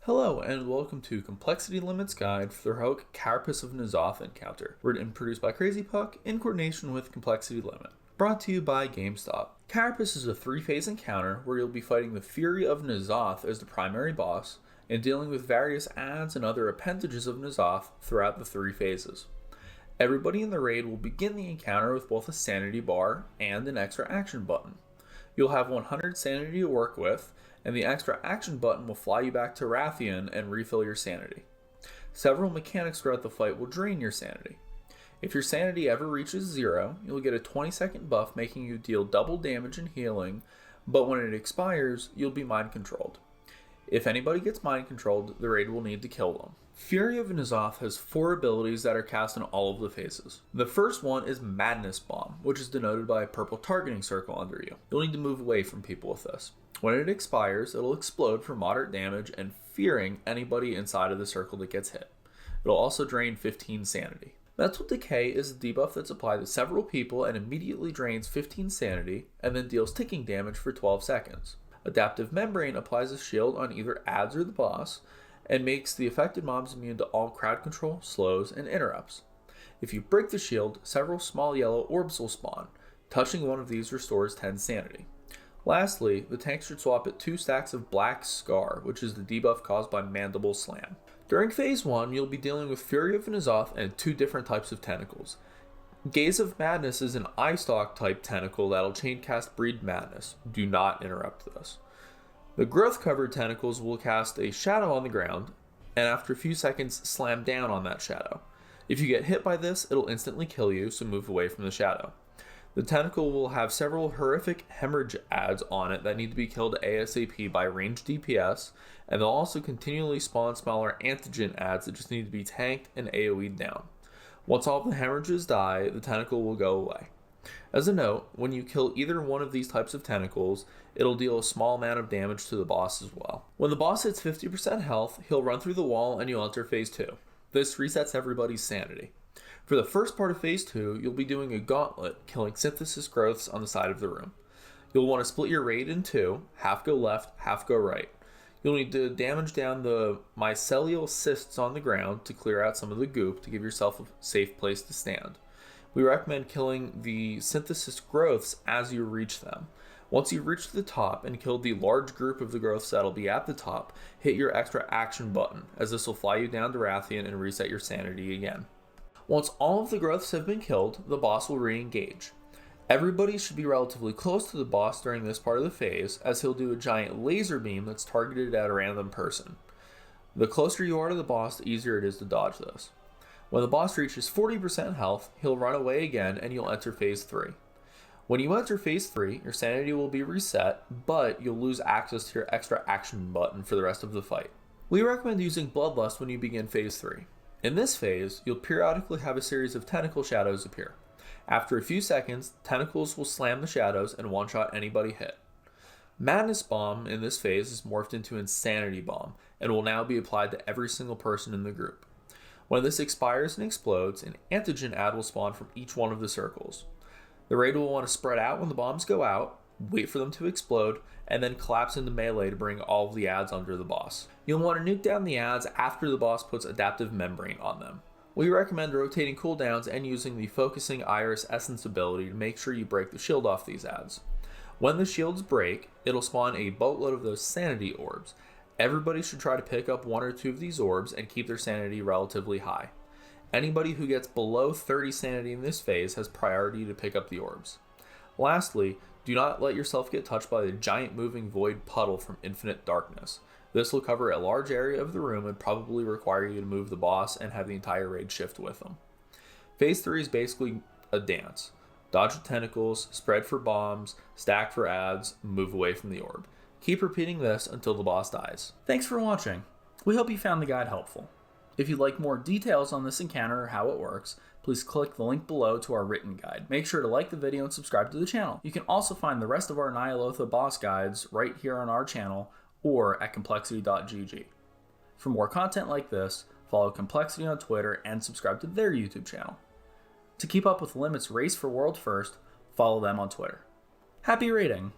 Hello and welcome to Complexity Limits Guide for the Heroic Carapace of N'zoth encounter, written and produced by Crzypck in coordination with Complexity Limit. Brought to you by GameStop. Carapace is a 3-phase encounter where you'll be fighting the Fury of N'zoth as the primary boss, and dealing with various adds and other appendages of N'zoth throughout the 3 phases. Everybody in the raid will begin the encounter with both a Sanity bar and an extra action button. You'll have 100 Sanity to work with, and the extra action button will fly you back to Rathian and refill your Sanity. Several mechanics throughout the fight will drain your Sanity. If your Sanity ever reaches 0, you'll get a 20-second buff making you deal double damage and healing, but when it expires, you'll be mind controlled. If anybody gets mind controlled, the raid will need to kill them. Fury of N'zoth has 4 abilities that are cast in all of the phases. The first one is Madness Bomb, which is denoted by a purple targeting circle under you. You'll need to move away from people with this. When it expires, it'll explode for moderate damage and fearing anybody inside of the circle that gets hit. It'll also drain 15 Sanity. Mental Decay is a debuff that's applied to several people and immediately drains 15 Sanity and then deals ticking damage for 12 seconds. Adaptive Membrane applies a shield on either adds or the boss and makes the affected mobs immune to all crowd control, slows, and interrupts. If you break the shield, several small yellow orbs will spawn. Touching one of these restores 10 Sanity. Lastly, the tank should swap at 2 stacks of Black Scar, which is the debuff caused by Mandible Slam. During Phase 1, you'll be dealing with Fury of N'zoth and 2 different types of tentacles. Gaze of Madness is an Eye Stalk type tentacle that'll chain cast Breed Madness. Do not interrupt this. The growth covered tentacles will cast a shadow on the ground, and after a few seconds slam down on that shadow. If you get hit by this, it'll instantly kill you, so move away from the shadow. The tentacle will have several horrific hemorrhage adds on it that need to be killed ASAP by ranged DPS, and they'll also continually spawn smaller antigen adds that just need to be tanked and AoE'd down. Once all of the hemorrhages die, the tentacle will go away. As a note, when you kill either one of these types of tentacles, it'll deal a small amount of damage to the boss as well. When the boss hits 50% health, he'll run through the wall and you'll enter Phase 2. This resets everybody's Sanity. For the first part of Phase 2, you'll be doing a gauntlet, killing synthesis growths on the side of the room. You'll want to split your raid in 2, half go left, half go right. You'll need to damage down the mycelial cysts on the ground to clear out some of the goop to give yourself a safe place to stand. We recommend killing the synthesis growths as you reach them. Once you reach the top and kill the large group of the growths that'll be at the top, hit your extra action button, as this will fly you down to Rathian and reset your Sanity again. Once all of the growths have been killed, the boss will re-engage. Everybody should be relatively close to the boss during this part of the phase, as he'll do a giant laser beam that's targeted at a random person. The closer you are to the boss, the easier it is to dodge this. When the boss reaches 40% health, he'll run away again and you'll enter Phase 3. When you enter Phase 3, your Sanity will be reset, but you'll lose access to your extra action button for the rest of the fight. We recommend using Bloodlust when you begin Phase 3. In this phase, you'll periodically have a series of tentacle shadows appear. After a few seconds, tentacles will slam the shadows and one-shot anybody hit. Madness Bomb in this phase is morphed into Insanity Bomb and will now be applied to every single person in the group. When this expires and explodes, an antigen add will spawn from each one of the circles. The raid will want to spread out when the bombs go out, wait for them to explode, and then collapse into melee to bring all of the adds under the boss. You'll want to nuke down the adds after the boss puts Adaptive Membrane on them. We recommend rotating cooldowns and using the Focusing Iris Essence ability to make sure you break the shield off these adds. When the shields break, it'll spawn a boatload of those Sanity orbs. Everybody should try to pick up 1 or 2 of these orbs and keep their Sanity relatively high. Anybody who gets below 30 Sanity in this phase has priority to pick up the orbs. Lastly, do not let yourself get touched by the giant moving void puddle from Infinite Darkness. This will cover a large area of the room and probably require you to move the boss and have the entire raid shift with them. Phase 3 is basically a dance. Dodge the tentacles, spread for bombs, stack for adds, move away from the orb. Keep repeating this until the boss dies. Thanks for watching. We hope you found the guide helpful. If you'd like more details on this encounter or how it works, please click the link below to our written guide. Make sure to like the video and subscribe to the channel. You can also find the rest of our Ny'alotha boss guides right here on our channel or at complexity.gg. For more content like this, follow Complexity on Twitter and subscribe to their YouTube channel. To keep up with Limit's race for World First, follow them on Twitter. Happy raiding!